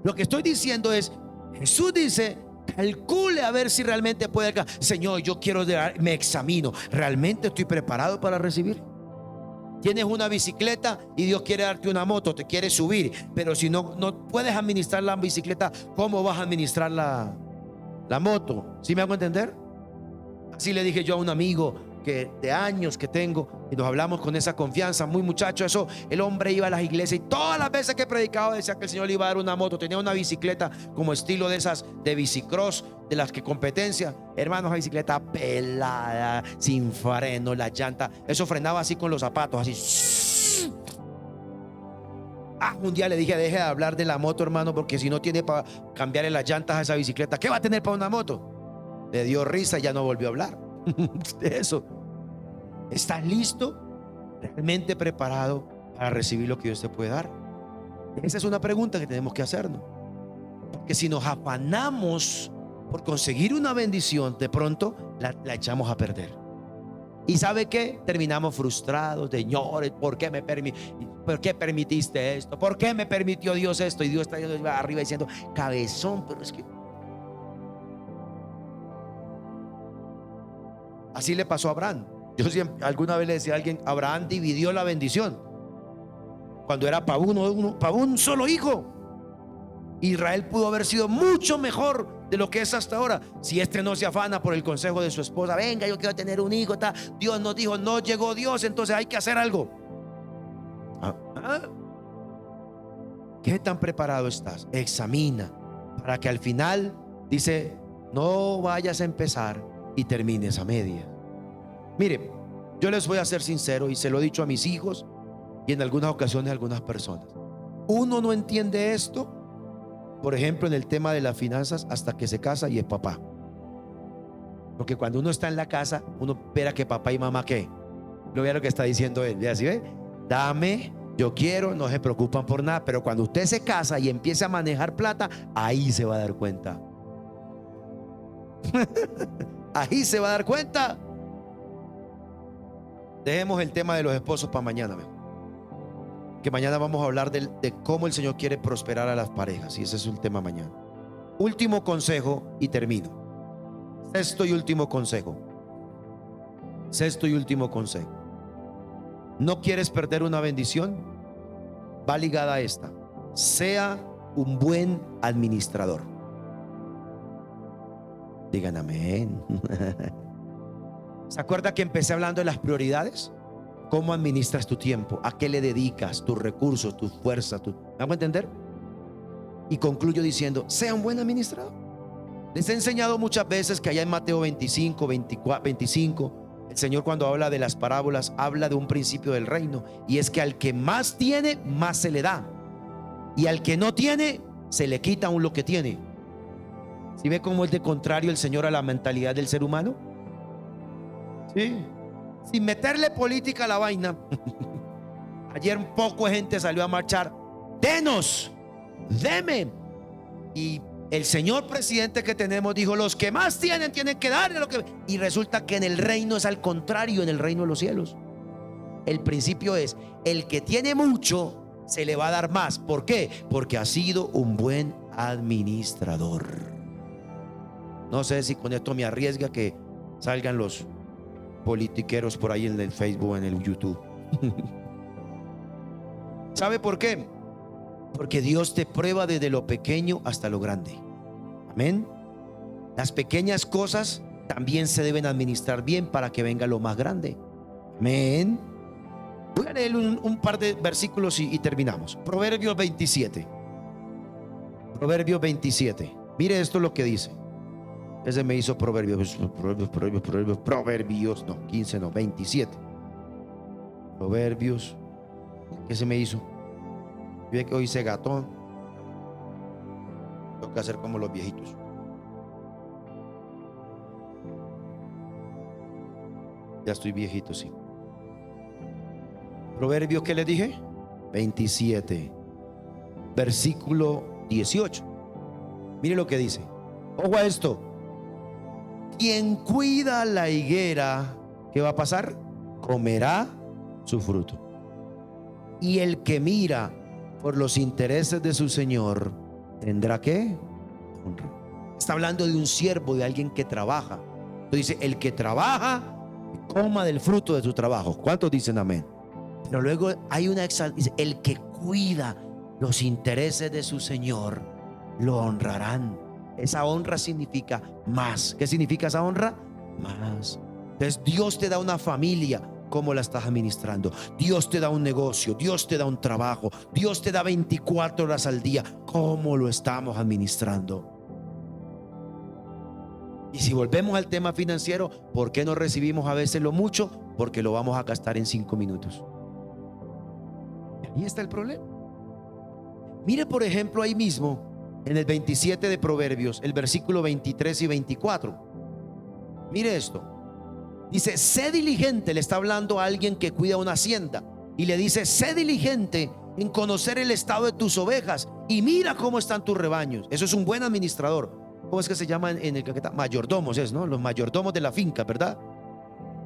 Lo que estoy diciendo es, Jesús dice, calcule a ver si realmente puede. Señor, yo quiero, me examino, ¿realmente estoy preparado para recibir? Tienes una bicicleta y Dios quiere darte una moto, te quiere subir, pero si no puedes administrar la bicicleta, ¿cómo vas a administrar la moto? ¿Sí me hago entender? Así le dije yo a un amigo que de años que tengo, y nos hablamos con esa confianza, muy muchacho. Eso, el hombre iba a las iglesias y todas las veces que predicaba decía que el Señor le iba a dar una moto. Tenía una bicicleta como estilo de esas de bicicross, de las que competencia, hermanos, la bicicleta pelada, sin freno, la llanta, eso frenaba así con los zapatos, así. Un día le dije, deje de hablar de la moto, hermano, porque si no tiene para cambiarle las llantas a esa bicicleta, ¿qué va a tener para una moto? Le dio risa y ya no volvió a hablar de eso. ¿Estás listo? ¿Realmente preparado para recibir lo que Dios te puede dar? Esa es una pregunta que tenemos que hacernos. Porque si nos afanamos por conseguir una bendición, de pronto la echamos a perder. ¿Y sabe qué? Terminamos frustrados. Señor, ¿por qué permitiste esto? ¿Por qué me permitió Dios esto? Y Dios está arriba diciendo, cabezón, pero es que... Así le pasó a Abraham. Yo siempre, alguna vez le decía a alguien, Abraham dividió la bendición cuando era para un solo hijo. Israel pudo haber sido mucho mejor de lo que es hasta ahora si este no se afana por el consejo de su esposa. Venga, yo quiero tener un hijo. Dios nos dijo, no llegó Dios, entonces hay que hacer algo. ¿Qué tan preparado estás? Examina para que al final, dice, no vayas a empezar y termines a media. Mire, yo les voy a ser sincero y se lo he dicho a mis hijos y en algunas ocasiones a algunas personas. Uno no entiende esto, por ejemplo, en el tema de las finanzas hasta que se casa y es papá. Porque cuando uno está en la casa, uno espera que papá y mamá, ¿qué? Lo vea lo que está diciendo él. ¿Ve así, ve? Dame, yo quiero, no se preocupan por nada. Pero cuando usted se casa y empieza a manejar plata, ahí se va a dar cuenta. Ahí se va a dar cuenta. Dejemos el tema de los esposos para mañana, que mañana vamos a hablar de cómo el Señor quiere prosperar a las parejas, y ese es el tema mañana. Último consejo y termino. Sexto y último consejo. ¿No quieres perder una bendición? Va ligada a esta. Sea un buen administrador. Digan amén. ¿Se acuerda que empecé hablando de las prioridades? ¿Cómo administras tu tiempo? ¿A qué le dedicas tus recursos, tus fuerzas? ¿Me hago entender? Y concluyo diciendo, sea un buen administrador. Les he enseñado muchas veces que allá en Mateo 25, 25, el Señor, cuando habla de las parábolas, habla de un principio del reino, y es que al que más tiene, más se le da, y al que no tiene, se le quita aún lo que tiene. ¿Sí ve cómo es de contrario el Señor a la mentalidad del ser humano? Sí. Sin meterle política a la vaina. Ayer poco gente salió a marchar. Denos, deme. Y el señor presidente que tenemos dijo, los que más tienen que darle lo que... Y resulta que en el reino es al contrario, en el reino de los cielos. El principio es, el que tiene mucho se le va a dar más. ¿Por qué? Porque ha sido un buen administrador. No sé si con esto me arriesga que salgan los politiqueros por ahí en el Facebook, en el YouTube. ¿Sabe por qué? Porque Dios te prueba desde lo pequeño hasta lo grande. Amén. Las pequeñas cosas también se deben administrar bien para que venga lo más grande. Amén. Voy a leer un par de versículos y terminamos. Proverbios 27. Proverbios 27. Mire esto lo que dice. Ese me hizo Proverbios. No, 15 no, 27. Proverbios. ¿Qué se me hizo? Yo que hoy hice gatón. Tengo que hacer como los viejitos. Ya estoy viejito, sí. Proverbios, ¿qué le dije? 27, versículo 18. Mire lo que dice. Ojo a esto. Quien cuida la higuera, ¿qué va a pasar? Comerá su fruto. Y el que mira por los intereses de su señor, ¿tendrá qué? Honra. Está hablando de un siervo, de alguien que trabaja. Entonces dice, el que trabaja, coma del fruto de su trabajo. ¿Cuántos dicen amén? Pero luego hay una exaltación. El que cuida los intereses de su señor, lo honrarán. Esa honra significa más. ¿Qué significa esa honra? Más. Entonces Dios te da una familia. ¿Cómo la estás administrando? Dios te da un negocio, Dios te da un trabajo, Dios te da 24 horas al día. ¿Cómo lo estamos administrando? Y si volvemos al tema financiero, ¿por qué no recibimos a veces lo mucho? Porque lo vamos a gastar en 5 minutos. Ahí está el problema. Mire, por ejemplo, ahí mismo en el 27 de Proverbios, el versículo 23 y 24. Mire esto. Dice, sé diligente. Le está hablando a alguien que cuida una hacienda y le dice, sé diligente en conocer el estado de tus ovejas y mira cómo están tus rebaños. Eso es un buen administrador. ¿Cómo es que se llama en el caqueta? Mayordomos es, ¿no? Los mayordomos de la finca, ¿verdad?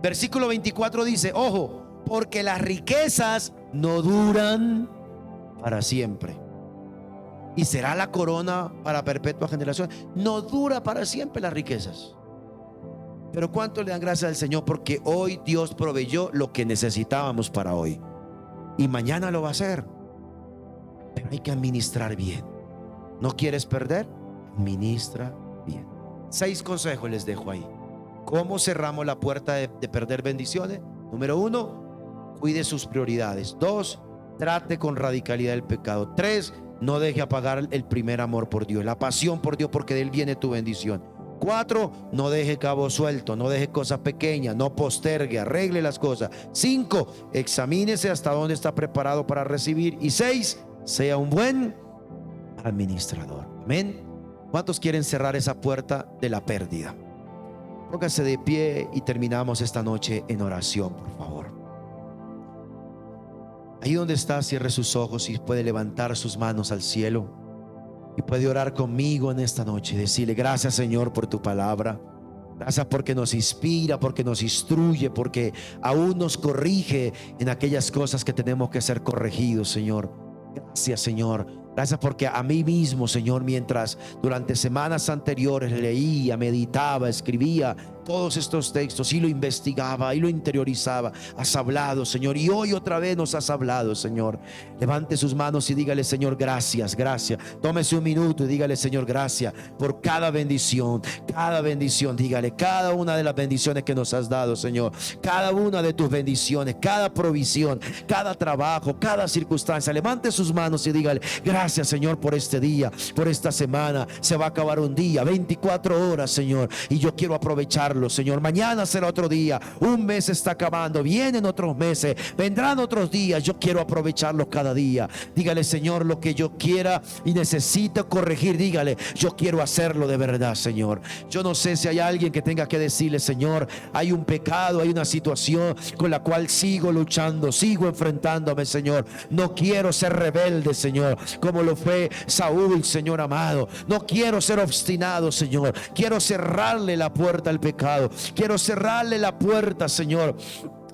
Versículo 24 dice, ojo, porque las riquezas no duran para siempre, y será la corona para perpetua generación. No dura para siempre las riquezas. Pero ¿cuánto le dan gracias al Señor? Porque hoy Dios proveyó lo que necesitábamos para hoy, y mañana lo va a hacer. Pero hay que administrar bien. ¿No quieres perder? Administra bien. 6 consejos les dejo ahí. ¿Cómo cerramos la puerta de perder bendiciones? Número 1, cuide sus prioridades. 2, trate con radicalidad el pecado. 3, no deje apagar el primer amor por Dios, la pasión por Dios, porque de Él viene tu bendición. 4, no deje cabo suelto, no deje cosas pequeñas, no postergue, arregle las cosas. 5, examínese hasta dónde está preparado para recibir. Y 6, sea un buen administrador. Amén. ¿Cuántos quieren cerrar esa puerta de la pérdida? Póngase de pie y terminamos esta noche en oración, por favor. Ahí donde está, cierre sus ojos y puede levantar sus manos al cielo y puede orar conmigo en esta noche. Decirle, gracias Señor por tu palabra. Gracias porque nos inspira, porque nos instruye, porque aún nos corrige en aquellas cosas que tenemos que ser corregidos, Señor. Gracias Señor. Gracias porque a mí mismo, Señor, mientras durante semanas anteriores leía, meditaba, escribía todos estos textos y lo investigaba y lo interiorizaba, has hablado, Señor, y hoy otra vez nos has hablado, Señor. Levante sus manos y dígale, Señor, gracias, gracias. Tómese un minuto y dígale, Señor, gracias por cada bendición, dígale, cada una de las bendiciones que nos has dado, Señor, cada una de tus bendiciones, cada provisión, cada trabajo, cada circunstancia. Levante sus manos y dígale, gracias, Señor, por este día, por esta semana. Se va a acabar un día, 24 horas, Señor, y yo quiero aprovecharlo, Señor. Mañana será otro día, un mes está acabando, vienen otros meses, vendrán otros días. Yo quiero aprovecharlo cada día. Dígale, Señor, lo que yo quiera y necesito corregir, dígale, yo quiero hacerlo de verdad, Señor. Yo no sé si hay alguien que tenga que decirle, Señor, hay un pecado, hay una situación con la cual sigo luchando, sigo enfrentándome, Señor. No quiero ser rebelde, Señor, como lo fue Saúl, Señor amado. No quiero ser obstinado, Señor. Quiero cerrarle la puerta al pecado. Quiero cerrarle la puerta, Señor,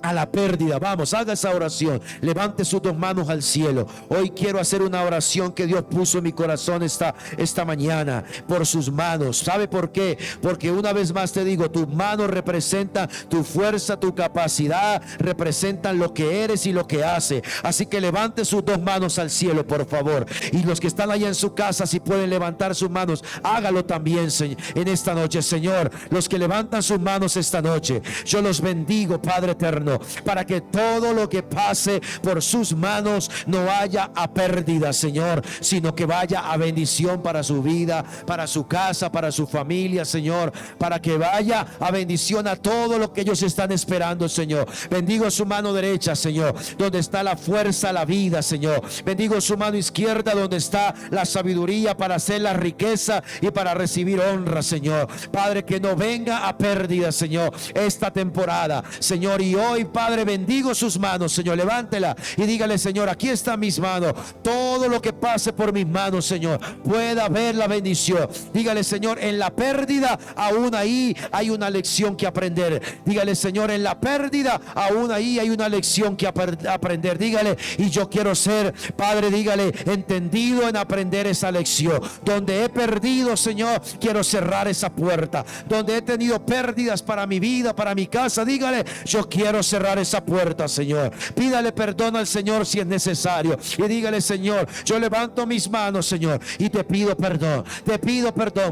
a la pérdida. Vamos, haga esa oración. Levante sus dos manos al cielo. Hoy quiero hacer una oración que Dios puso en mi corazón esta mañana por sus manos. ¿Sabe por qué? Porque una vez más te digo, tus manos representan tu fuerza, tu capacidad, representan lo que eres y lo que haces. Así que levante sus dos manos al cielo, por favor. Y los que están allá en su casa, si pueden levantar sus manos, hágalo también en esta noche. Señor, los que levantan sus manos esta noche, yo los bendigo, Padre eterno, para que todo lo que pase por sus manos no vaya a pérdida, Señor, sino que vaya a bendición para su vida, para su casa, para su familia, Señor, para que vaya a bendición a todo lo que ellos están esperando, Señor. Bendigo su mano derecha, Señor, donde está la fuerza, la vida, Señor. Bendigo su mano izquierda, donde está la sabiduría para hacer la riqueza y para recibir honra, Señor. Padre, que no venga a pérdida, Señor, esta temporada, Señor. Y hoy, Padre, bendigo sus manos, Señor. Levántela y dígale: Señor, aquí están mis manos. Todo lo que pase por mis manos, Señor, pueda ver la bendición. Dígale: Señor, en la pérdida, aún ahí hay una lección que aprender. Dígale: Señor, en la pérdida, aún ahí hay una lección que aprender. Dígale: y yo quiero ser, Padre, dígale, entendido en aprender esa lección. Donde he perdido, Señor, quiero cerrar esa puerta. Donde he tenido pérdidas para mi vida, para mi casa, dígale: yo quiero cerrar esa puerta, Señor. Pídale perdón al Señor si es necesario y dígale: Señor, yo levanto mis manos, Señor, y te pido perdón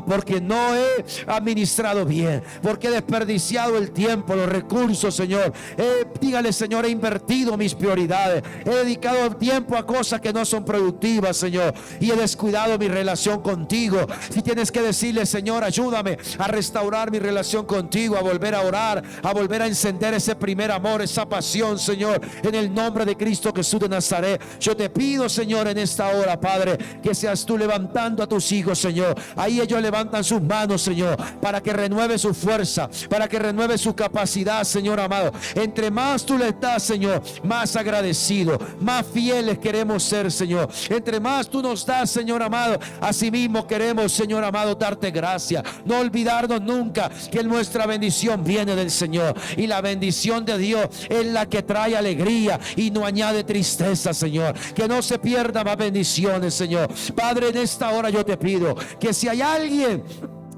porque no he administrado bien, porque he desperdiciado el tiempo, los recursos, Señor. Dígale: Señor, he invertido mis prioridades, he dedicado tiempo a cosas que no son productivas, Señor, y he descuidado mi relación contigo. Si tienes que decirle: Señor, ayúdame a restaurar mi relación contigo, a volver a orar, a volver a encender ese primer amor, esa pasión, Señor, en el nombre de Cristo Jesús de Nazaret. Yo te pido, Señor, en esta hora, Padre, que seas tú levantando a tus hijos, Señor. Ahí ellos levantan sus manos, Señor, para que renueve su fuerza, para que renueve su capacidad, Señor amado. Entre más tú les das, Señor, más agradecido, más fieles queremos ser, Señor. Entre más tú nos das, Señor amado, así mismo queremos, Señor amado, darte gracias. No olvidarnos nunca que nuestra bendición viene del Señor, y la bendición de Dios es la que trae alegría y no añade tristeza, Señor. Que no se pierda más bendiciones, Señor. Padre, en esta hora yo te pido que si hay alguien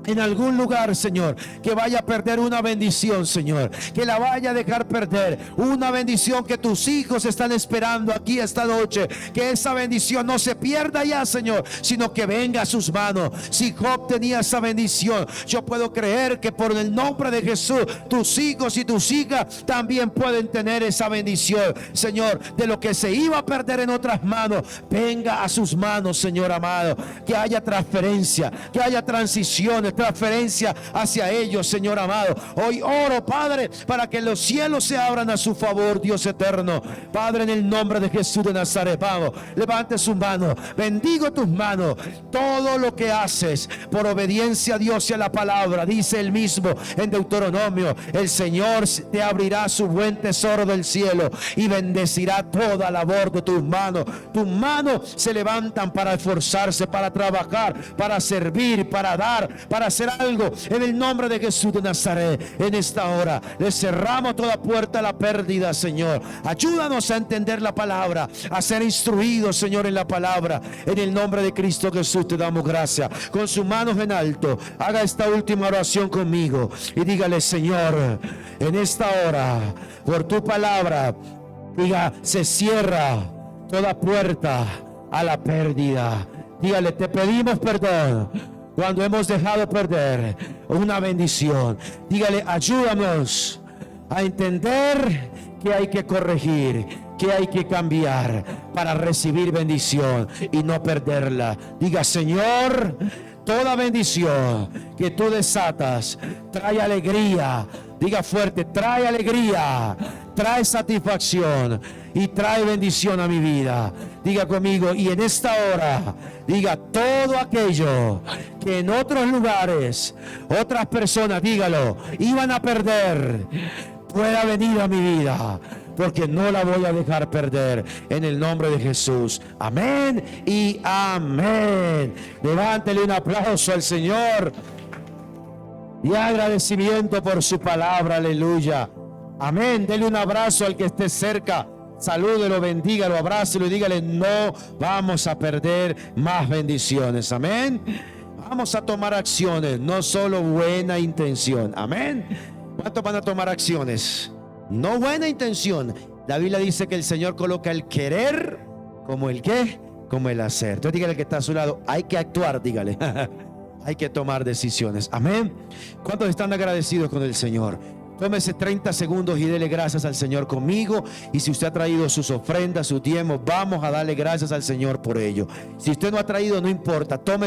en algún lugar, Señor, que vaya a perder una bendición, Señor, que la vaya a dejar perder, una bendición que tus hijos están esperando aquí esta noche, que esa bendición no se pierda ya, Señor, sino que venga a sus manos. Si Job tenía esa bendición, yo puedo creer que por el nombre de Jesús, tus hijos y tus hijas también pueden tener esa bendición, Señor. De lo que se iba a perder en otras manos, venga a sus manos, Señor amado. Que haya transferencia, que haya transiciones, transferencia hacia ellos, Señor amado. Hoy oro, Padre, para que los cielos se abran a su favor, Dios eterno. Padre, en el nombre de Jesús de Nazaret, vamos, levante sus manos, bendigo tus manos. Todo lo que haces por obediencia a Dios y a la palabra, dice el mismo en Deuteronomio: el Señor te abrirá su buen tesoro del cielo y bendecirá toda labor de tus manos. Tus manos se levantan para esforzarse, para trabajar, para servir, para dar, para hacer algo. En el nombre de Jesús de Nazaret, en esta hora le cerramos toda puerta a la pérdida, Señor. Ayúdanos a entender la palabra, a ser instruidos, Señor, en la palabra. En el nombre de Cristo Jesús te damos gracias. Con sus manos en alto, haga esta última oración conmigo y dígale: Señor, en esta hora, por tu palabra, diga, se cierra toda puerta a la pérdida. Dígale: te pedimos perdón cuando hemos dejado perder una bendición. Dígale: ayúdanos a entender que hay que corregir, que hay que cambiar para recibir bendición y no perderla. Diga: Señor, toda bendición que tú desatas trae alegría. Diga fuerte: trae alegría, trae satisfacción y trae bendición a mi vida. Diga conmigo: y en esta hora, diga, todo aquello que en otros lugares, otras personas, dígalo, iban a perder, pueda venir a mi vida, porque no la voy a dejar perder, en el nombre de Jesús. Amén y amén. Levántele un aplauso al Señor y agradecimiento por su palabra. Aleluya. Amén. Dele un abrazo al que esté cerca. Salúdelo, bendígalo, abrácelo y dígale: no vamos a perder más bendiciones. Amén. Vamos a tomar acciones, no solo buena intención. Amén. ¿Cuántos van a tomar acciones? No buena intención. La Biblia dice que el Señor coloca el querer como el qué, como el hacer. Entonces dígale que está a su lado: hay que actuar, dígale. Hay que tomar decisiones. Amén. ¿Cuántos están agradecidos con el Señor? Tómese 30 segundos y dele gracias al Señor conmigo. Y si usted ha traído sus ofrendas, sus diezmos, vamos a darle gracias al Señor por ello. Si usted no ha traído, no importa. Tómese